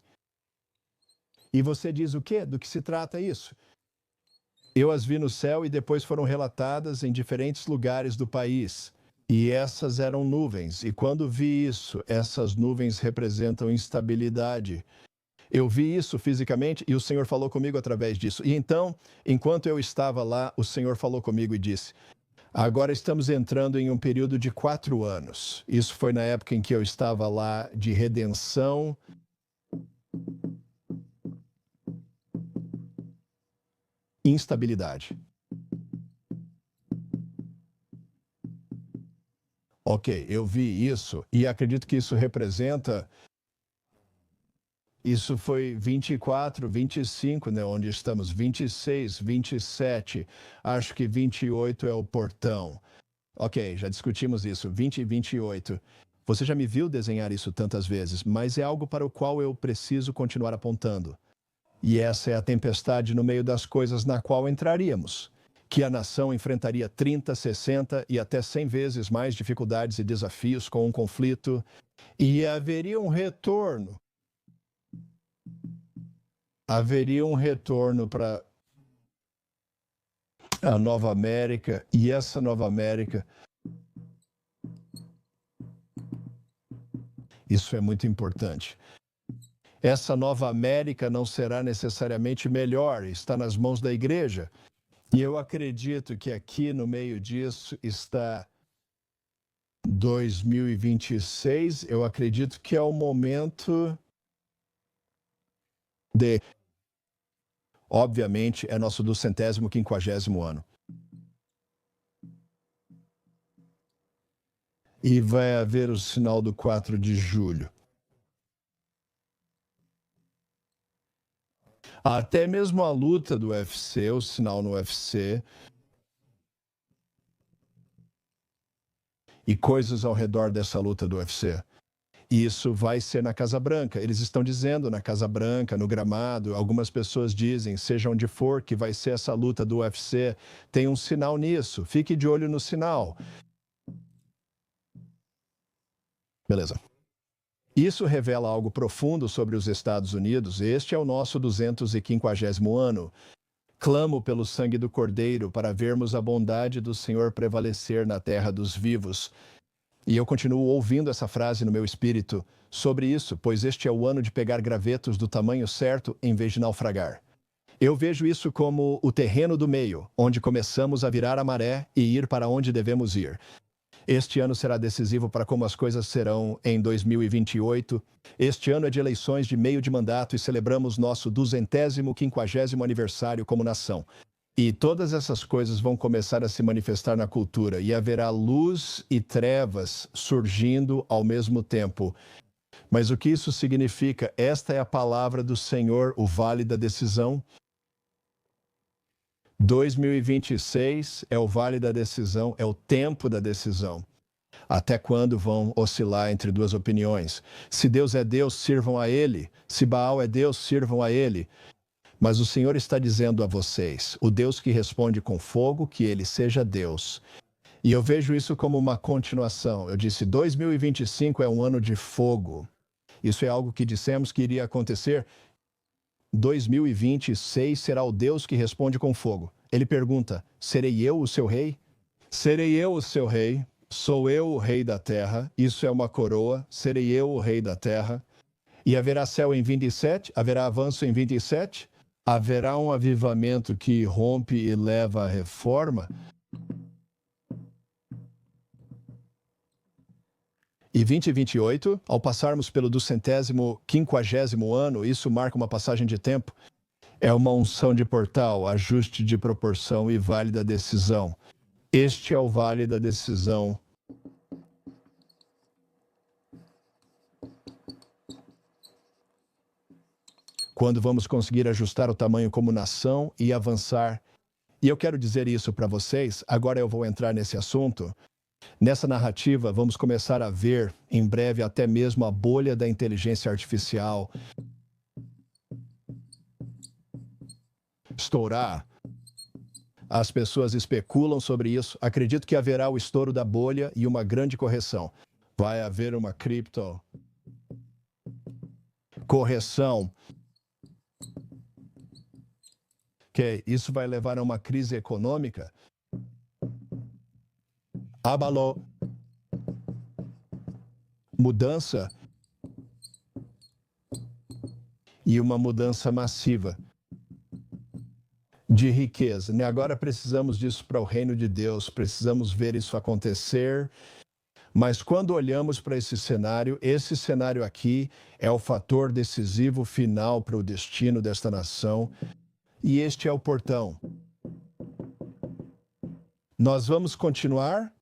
E você diz o quê? Do que se trata isso? Eu as vi no céu e depois foram relatadas em diferentes lugares do país. E essas eram nuvens. E quando vi isso, essas nuvens representam instabilidade. Eu vi isso fisicamente e o Senhor falou comigo através disso. E então, enquanto eu estava lá, o Senhor falou comigo e disse: agora estamos entrando em um período de 4 anos. Isso foi na época em que eu estava lá de redenção. Instabilidade. Ok, eu vi isso e acredito que isso representa... Isso foi 24, 25, né, onde estamos, 26, 27, acho que 28 é o portão. Ok, já discutimos isso, 20 e 28. Você já me viu desenhar isso tantas vezes, mas é algo para o qual eu preciso continuar apontando. E essa é a tempestade no meio das coisas na qual entraríamos. Que a nação enfrentaria 30, 60 e até 100 vezes mais dificuldades e desafios com um conflito. E haveria um retorno. Haveria um retorno para a Nova América. E essa Nova América... Isso é muito importante. Essa Nova América não será necessariamente melhor, está nas mãos da igreja. E eu acredito que aqui no meio disso está 2026. Eu acredito que é o momento de... Obviamente, é nosso 250º ano. E vai haver o sinal do 4 de julho. Até mesmo a luta do UFC, o sinal no UFC, e coisas ao redor dessa luta do UFC. Isso vai ser na Casa Branca. Eles estão dizendo na Casa Branca, no gramado, algumas pessoas dizem, seja onde for, que vai ser essa luta do UFC. Tem um sinal nisso. Fique de olho no sinal. Beleza. Isso revela algo profundo sobre os Estados Unidos. Este é o nosso 250º ano. Clamo pelo sangue do Cordeiro para vermos a bondade do Senhor prevalecer na terra dos vivos. E eu continuo ouvindo essa frase no meu espírito sobre isso, pois este é o ano de pegar gravetos do tamanho certo em vez de naufragar. Eu vejo isso como o terreno do meio, onde começamos a virar a maré e ir para onde devemos ir. Este ano será decisivo para como as coisas serão em 2028. Este ano é de eleições de meio de mandato e celebramos nosso 250º aniversário como nação. E todas essas coisas vão começar a se manifestar na cultura, e haverá luz e trevas surgindo ao mesmo tempo. Mas o que isso significa? Esta é a palavra do Senhor, o vale da decisão. 2026 é o vale da decisão, é o tempo da decisão. Até quando vão oscilar entre duas opiniões? Se Deus é Deus, sirvam a Ele. Se Baal é Deus, sirvam a Ele. Mas o Senhor está dizendo a vocês, o Deus que responde com fogo, que Ele seja Deus. E eu vejo isso como uma continuação. Eu disse, 2025 é um ano de fogo. Isso é algo que dissemos que iria acontecer. 2026 será o Deus que responde com fogo. Ele pergunta, serei eu o seu rei? Serei eu o seu rei? Sou eu o rei da terra? Isso é uma coroa. Serei eu o rei da terra? E haverá céu em 27? Haverá avanço em 27? Haverá um avivamento que rompe e leva à reforma? E 2028, ao passarmos pelo 250º ano, isso marca uma passagem de tempo. É uma unção de portal, ajuste de proporção e vale da decisão. Este é o vale da decisão. Quando vamos conseguir ajustar o tamanho como nação e avançar. E eu quero dizer isso para vocês, agora eu vou entrar nesse assunto. Nessa narrativa, vamos começar a ver, em breve, até mesmo a bolha da inteligência artificial estourar. As pessoas especulam sobre isso. Acredito que haverá o estouro da bolha e uma grande correção. Vai haver uma cripto correção. Ok, isso vai levar a uma crise econômica. Abalou. Mudança. E uma mudança massiva de riqueza. E agora precisamos disso para o reino de Deus, precisamos ver isso acontecer. Mas quando olhamos para esse cenário aqui é o fator decisivo final para o destino desta nação. E este é o portão. Nós vamos continuar?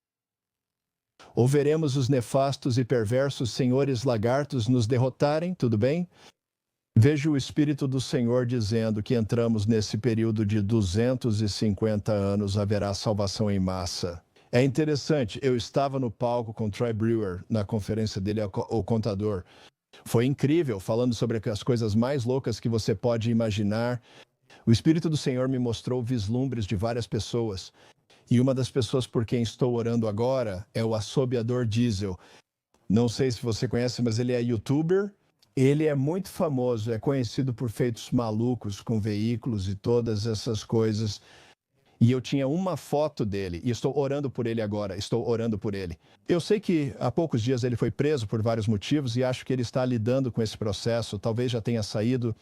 Ou veremos os nefastos e perversos senhores lagartos nos derrotarem? Tudo bem? Vejo o Espírito do Senhor dizendo que entramos nesse período de 250 anos, haverá salvação em massa. É interessante, eu estava no palco com Troy Brewer, na conferência dele, o Contador. Foi incrível, falando sobre as coisas mais loucas que você pode imaginar. O Espírito do Senhor me mostrou vislumbres de várias pessoas. E uma das pessoas por quem estou orando agora é o Assobiador Diesel. Não sei se você conhece, mas ele é youtuber. Ele é muito famoso, é conhecido por feitos malucos com veículos e todas essas coisas. E eu tinha uma foto dele, e estou orando por ele agora, estou orando por ele. Eu sei que há poucos dias ele foi preso por vários motivos e acho que ele está lidando com esse processo, talvez já tenha saído.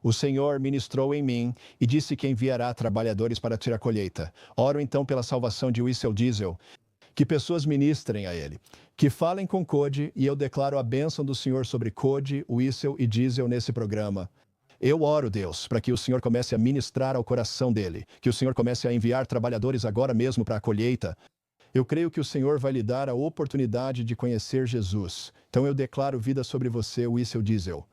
O Senhor ministrou em mim e disse que enviará trabalhadores para tirar a colheita. Oro então pela salvação de Whistle Diesel, que pessoas ministrem a ele, que falem com Cody, e eu declaro a bênção do Senhor sobre Cody, Whistle e Diesel nesse programa. Eu oro, Deus, para que o Senhor comece a ministrar ao coração dele, que o Senhor comece a enviar trabalhadores agora mesmo para a colheita. Eu creio que o Senhor vai lhe dar a oportunidade de conhecer Jesus. Então eu declaro vida sobre você, Whistle Diesel.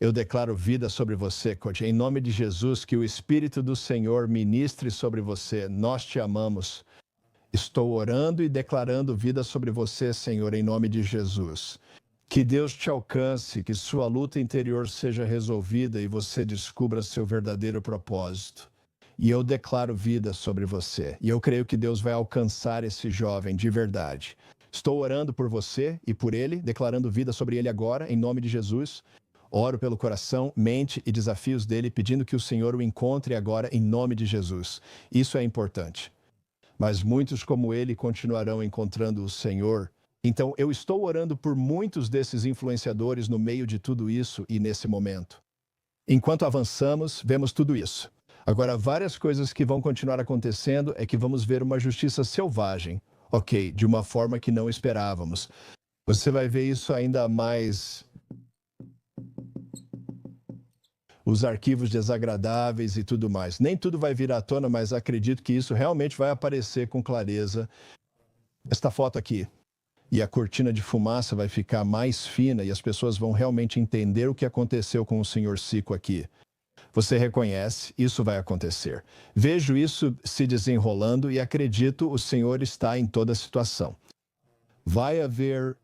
Eu declaro vida sobre você, Cody. Em nome de Jesus, que o Espírito do Senhor ministre sobre você. Nós te amamos. Estou orando e declarando vida sobre você, Senhor, em nome de Jesus. Que Deus te alcance, que sua luta interior seja resolvida e você descubra seu verdadeiro propósito. E eu declaro vida sobre você. E eu creio que Deus vai alcançar esse jovem de verdade. Estou orando por você e por ele, declarando vida sobre ele agora, em nome de Jesus. Oro pelo coração, mente e desafios dele, pedindo que o Senhor o encontre agora em nome de Jesus. Isso é importante. Mas muitos como ele continuarão encontrando o Senhor. Então, eu estou orando por muitos desses influenciadores no meio de tudo isso e nesse momento. Enquanto avançamos, vemos tudo isso. Agora, várias coisas que vão continuar acontecendo é que vamos ver uma justiça selvagem. Ok, de uma forma que não esperávamos. Você vai ver isso ainda mais. Os arquivos desagradáveis e tudo mais. Nem tudo vai vir à tona, mas acredito que isso realmente vai aparecer com clareza. Esta foto aqui. E a cortina de fumaça vai ficar mais fina e as pessoas vão realmente entender o que aconteceu com o Sr. Cico aqui. Você reconhece, isso vai acontecer. Vejo isso se desenrolando e acredito o Senhor está em toda a situação. Vai haver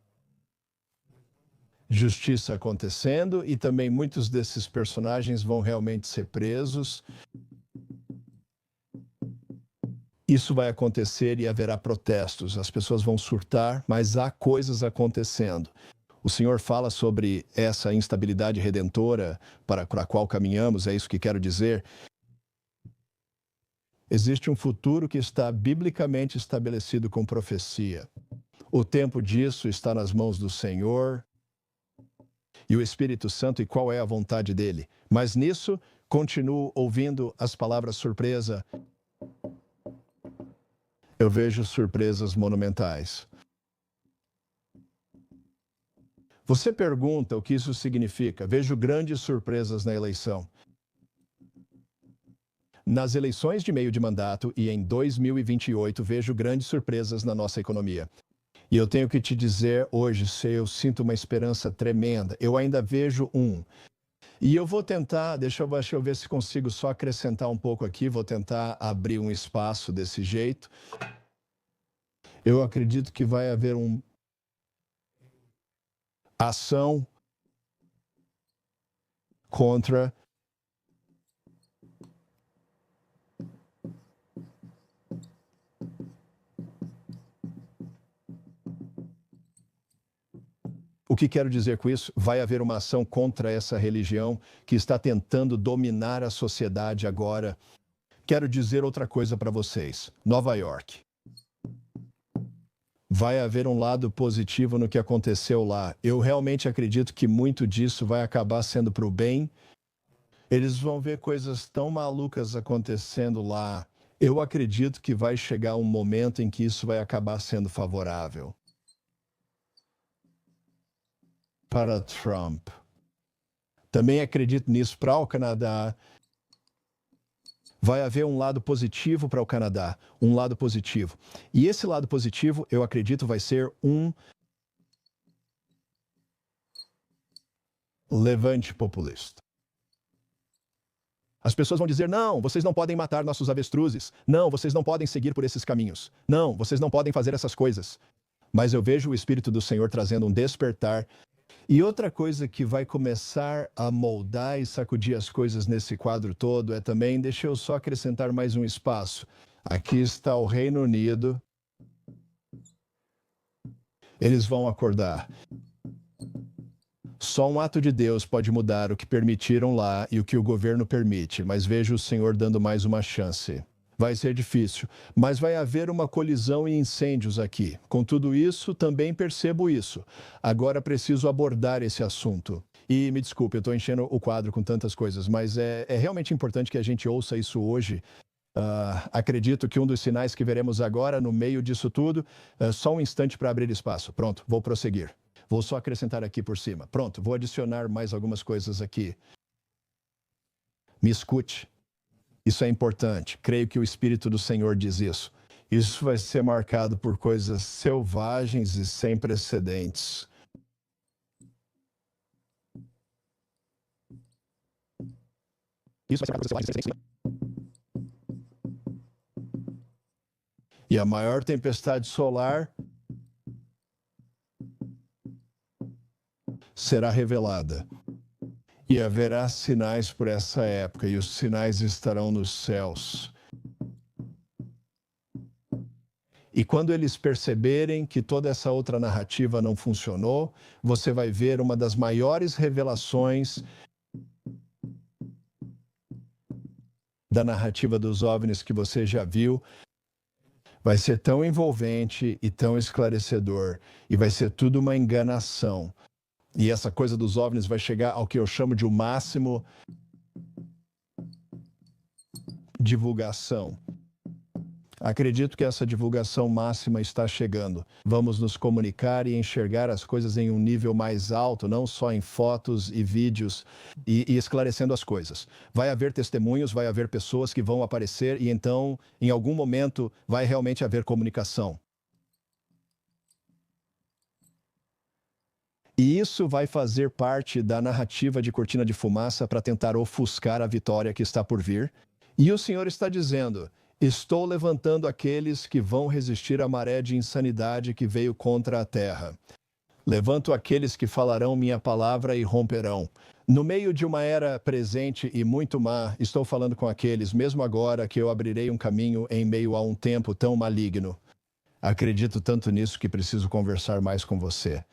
justiça acontecendo e também muitos desses personagens vão realmente ser presos. Isso vai acontecer e haverá protestos. As pessoas vão surtar, mas há coisas acontecendo. O Senhor fala sobre essa instabilidade redentora para a qual caminhamos, é isso que quero dizer. Existe um futuro que está biblicamente estabelecido com profecia. O tempo disso está nas mãos do Senhor e o Espírito Santo e qual é a vontade dele. Mas nisso, continuo ouvindo as palavras surpresa. Eu vejo surpresas monumentais. Você pergunta o que isso significa. Vejo grandes surpresas na eleição. Nas eleições de meio de mandato e em 2028, vejo grandes surpresas na nossa economia. E eu tenho que te dizer hoje, eu sinto uma esperança tremenda. Eu ainda vejo E eu vou tentar, deixa eu ver se consigo só acrescentar um pouco aqui, vou tentar abrir um espaço desse jeito. Eu acredito que vai haver ação contra o que quero dizer com isso? Vai haver uma ação contra essa religião que está tentando dominar a sociedade agora. Quero dizer outra coisa para vocês. Nova York. Vai haver um lado positivo no que aconteceu lá. Eu realmente acredito que muito disso vai acabar sendo para o bem. Eles vão ver coisas tão malucas acontecendo lá. Eu acredito que vai chegar um momento em que isso vai acabar sendo favorável para Trump. Também acredito nisso para o Canadá. Vai haver um lado positivo para o Canadá, um lado positivo. E esse lado positivo, eu acredito, vai ser um levante populista. As pessoas vão dizer, não, vocês não podem matar nossos avestruzes. Não, vocês não podem seguir por esses caminhos. Não, vocês não podem fazer essas coisas. Mas eu vejo o Espírito do Senhor trazendo um despertar. E outra coisa que vai começar a moldar e sacudir as coisas nesse quadro todo é também, deixa eu só acrescentar mais um espaço. Aqui está o Reino Unido. Eles vão acordar. Só um ato de Deus pode mudar o que permitiram lá e o que o governo permite, mas vejo o Senhor dando mais uma chance. Vai ser difícil, mas vai haver uma colisão e incêndios aqui. Com tudo isso, também percebo isso. Agora preciso abordar esse assunto. E me desculpe, eu estou enchendo o quadro com tantas coisas, mas é realmente importante que a gente ouça isso hoje. Acredito que um dos sinais que veremos agora, no meio disso tudo, só um instante para abrir espaço. Pronto, vou prosseguir. Vou só acrescentar aqui por cima. Pronto, vou adicionar mais algumas coisas aqui. Me escute. Isso é importante. Creio que o Espírito do Senhor diz isso. Isso vai ser marcado por coisas selvagens e sem precedentes. Isso vai ser marcado por coisas selvagens e sem precedentes. E a maior tempestade solar será revelada. E haverá sinais por essa época, e os sinais estarão nos céus. E quando eles perceberem que toda essa outra narrativa não funcionou, você vai ver uma das maiores revelações da narrativa dos OVNIs que você já viu. Vai ser tão envolvente e tão esclarecedor, e vai ser tudo uma enganação. E essa coisa dos OVNIs vai chegar ao que eu chamo de o máximo divulgação. Acredito que essa divulgação máxima está chegando. Vamos nos comunicar e enxergar as coisas em um nível mais alto, não só em fotos e vídeos e esclarecendo as coisas. Vai haver testemunhos, vai haver pessoas que vão aparecer e então, em algum momento, vai realmente haver comunicação. E isso vai fazer parte da narrativa de cortina de fumaça para tentar ofuscar a vitória que está por vir. E o Senhor está dizendo: estou levantando aqueles que vão resistir à maré de insanidade que veio contra a terra. Levanto aqueles que falarão minha palavra e romperão. No meio de uma era presente e muito má, estou falando com aqueles, mesmo agora, que eu abrirei um caminho em meio a um tempo tão maligno. Acredito tanto nisso que preciso conversar mais com você.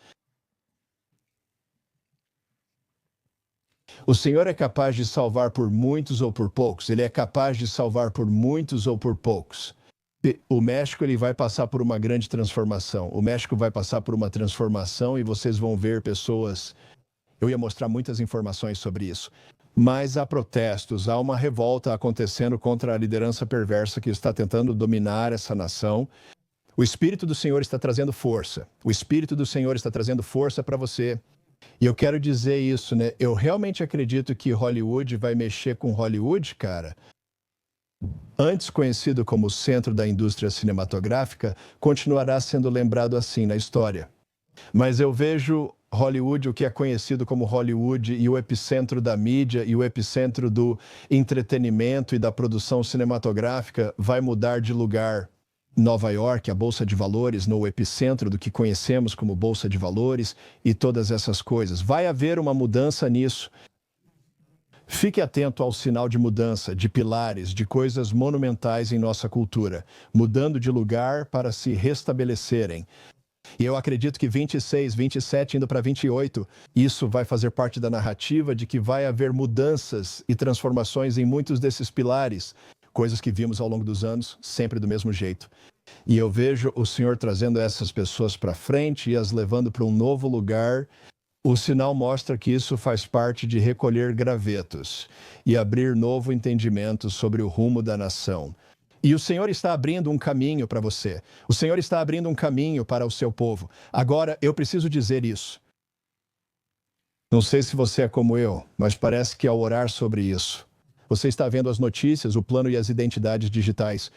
O Senhor é capaz de salvar por muitos ou por poucos. Ele é capaz de salvar por muitos ou por poucos. O México ele vai passar por uma grande transformação. O México vai passar por uma transformação e vocês vão ver pessoas... Eu ia mostrar muitas informações sobre isso. Mas há protestos, há uma revolta acontecendo contra a liderança perversa que está tentando dominar essa nação. O Espírito do Senhor está trazendo força. O Espírito do Senhor está trazendo força para você. E eu quero dizer isso, né? Eu realmente acredito que Hollywood vai mexer com Hollywood, cara. Antes conhecido como o centro da indústria cinematográfica, continuará sendo lembrado assim na história. Mas eu vejo Hollywood, o que é conhecido como Hollywood, e o epicentro da mídia e o epicentro do entretenimento e da produção cinematográfica vai mudar de lugar. Nova York, a Bolsa de Valores, no epicentro do que conhecemos como Bolsa de Valores e todas essas coisas. Vai haver uma mudança nisso. Fique atento ao sinal de mudança, de pilares, de coisas monumentais em nossa cultura, mudando de lugar para se restabelecerem. E eu acredito que 26, 27, indo para 28, isso vai fazer parte da narrativa de que vai haver mudanças e transformações em muitos desses pilares. Coisas que vimos ao longo dos anos, sempre do mesmo jeito. E eu vejo o Senhor trazendo essas pessoas para frente e as levando para um novo lugar. O sinal mostra que isso faz parte de recolher gravetos e abrir novo entendimento sobre o rumo da nação. E o Senhor está abrindo um caminho para você. O Senhor está abrindo um caminho para o seu povo. Agora, eu preciso dizer isso. Não sei se você é como eu, mas parece que ao orar sobre isso, você está vendo as notícias, o plano e as identidades digitais.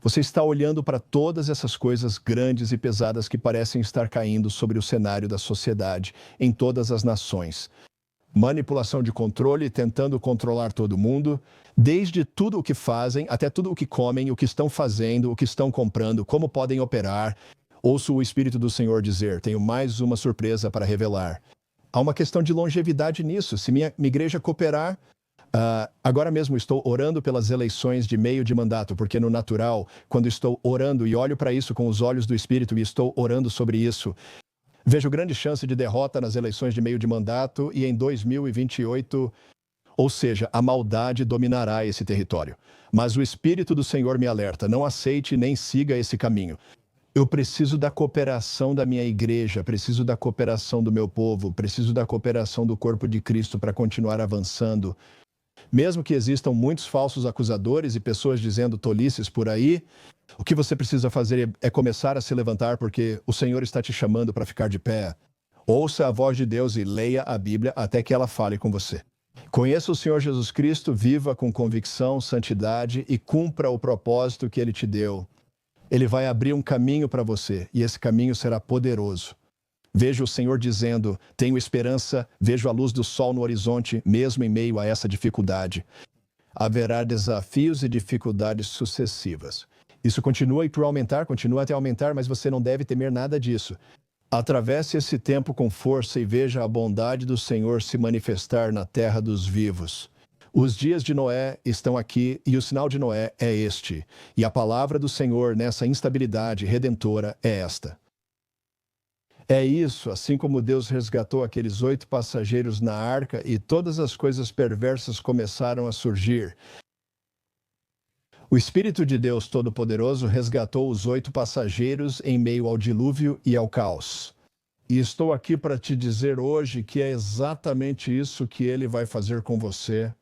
Você está olhando para todas essas coisas grandes e pesadas que parecem estar caindo sobre o cenário da sociedade, em todas as nações. Manipulação de controle, tentando controlar todo mundo, desde tudo o que fazem, até tudo o que comem, o que estão fazendo, o que estão comprando, como podem operar. Ouço o Espírito do Senhor dizer: tenho mais uma surpresa para revelar. Há uma questão de longevidade nisso. Se minha igreja cooperar... agora mesmo estou orando pelas eleições de meio de mandato, porque no natural, quando estou orando e olho para isso com os olhos do Espírito e estou orando sobre isso, vejo grande chance de derrota nas eleições de meio de mandato e em 2028, ou seja, a maldade dominará esse território. Mas o Espírito do Senhor me alerta: não aceite nem siga esse caminho. Eu preciso da cooperação da minha igreja, preciso da cooperação do meu povo, preciso da cooperação do corpo de Cristo para continuar avançando. Mesmo que existam muitos falsos acusadores e pessoas dizendo tolices por aí, o que você precisa fazer é começar a se levantar, porque o Senhor está te chamando para ficar de pé. Ouça a voz de Deus e leia a Bíblia até que ela fale com você. Conheça o Senhor Jesus Cristo, viva com convicção, santidade e cumpra o propósito que Ele te deu. Ele vai abrir um caminho para você e esse caminho será poderoso. Vejo o Senhor dizendo: tenho esperança, vejo a luz do sol no horizonte, mesmo em meio a essa dificuldade. Haverá desafios e dificuldades sucessivas. Isso continua até aumentar, mas você não deve temer nada disso. Atravesse esse tempo com força e veja a bondade do Senhor se manifestar na terra dos vivos. Os dias de Noé estão aqui e o sinal de Noé é este. E a palavra do Senhor nessa instabilidade redentora é esta. É isso, assim como Deus resgatou aqueles 8 passageiros na arca e todas as coisas perversas começaram a surgir. O Espírito de Deus Todo-Poderoso resgatou os 8 passageiros em meio ao dilúvio e ao caos. E estou aqui para te dizer hoje que é exatamente isso que Ele vai fazer com você.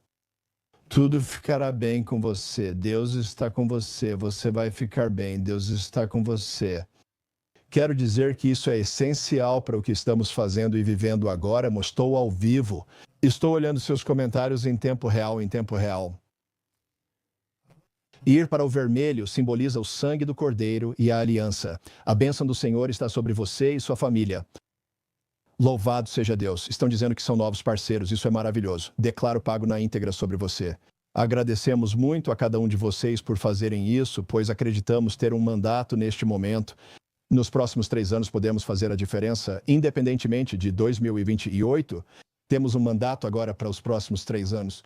Tudo ficará bem com você. Deus está com você. Você vai ficar bem. Deus está com você. Quero dizer que isso é essencial para o que estamos fazendo e vivendo agora. Estou ao vivo. Estou olhando seus comentários em tempo real, Ir para o vermelho simboliza o sangue do Cordeiro e a aliança. A bênção do Senhor está sobre você e sua família. Louvado seja Deus. Estão dizendo que são novos parceiros. Isso é maravilhoso. Declaro pago na íntegra sobre você. Agradecemos muito a cada um de vocês por fazerem isso, pois acreditamos ter um mandato neste momento. Nos próximos 3 anos podemos fazer a diferença, independentemente de 2028. Temos um mandato agora para os próximos 3 anos.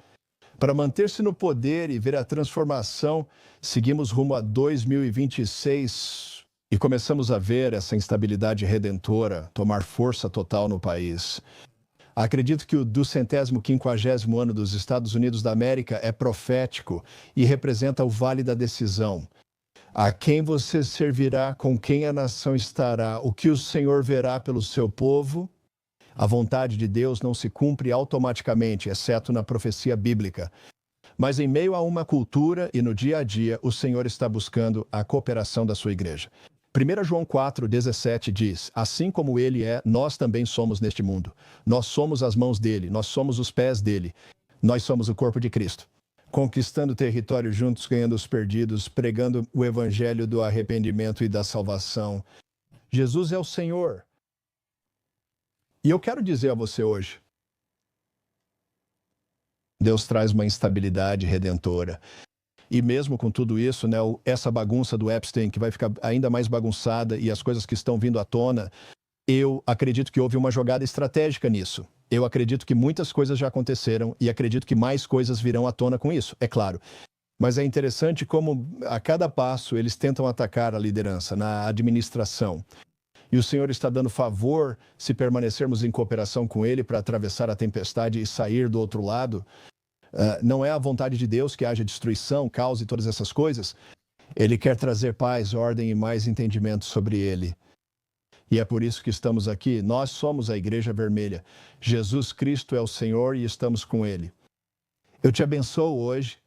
Para manter-se no poder e ver a transformação, seguimos rumo a 2026 e começamos a ver essa instabilidade redentora tomar força total no país. Acredito que o 250º ano dos Estados Unidos da América é profético e representa o vale da decisão. A quem você servirá, com quem a nação estará, o que o Senhor verá pelo seu povo? A vontade de Deus não se cumpre automaticamente, exceto na profecia bíblica. Mas em meio a uma cultura e no dia a dia, o Senhor está buscando a cooperação da sua igreja. 1 João 4,17 diz: assim como ele é, nós também somos neste mundo. Nós somos as mãos dele, nós somos os pés dele. Nós somos o corpo de Cristo. Conquistando território juntos, ganhando os perdidos, pregando o evangelho do arrependimento e da salvação. Jesus é o Senhor. E eu quero dizer a você hoje, Deus traz uma instabilidade redentora. E mesmo com tudo isso, né, essa bagunça do Epstein, que vai ficar ainda mais bagunçada, e as coisas que estão vindo à tona, eu acredito que houve uma jogada estratégica nisso. Eu acredito que muitas coisas já aconteceram e acredito que mais coisas virão à tona com isso, é claro. Mas é interessante como, a cada passo, eles tentam atacar a liderança, na administração. E o Senhor está dando favor se permanecermos em cooperação com Ele para atravessar a tempestade e sair do outro lado. Não é a vontade de Deus que haja destruição, caos e todas essas coisas. Ele quer trazer paz, ordem e mais entendimento sobre Ele. E é por isso que estamos aqui. Nós somos a Igreja Vermelha. Jesus Cristo é o Senhor e estamos com Ele. Eu te abençoo hoje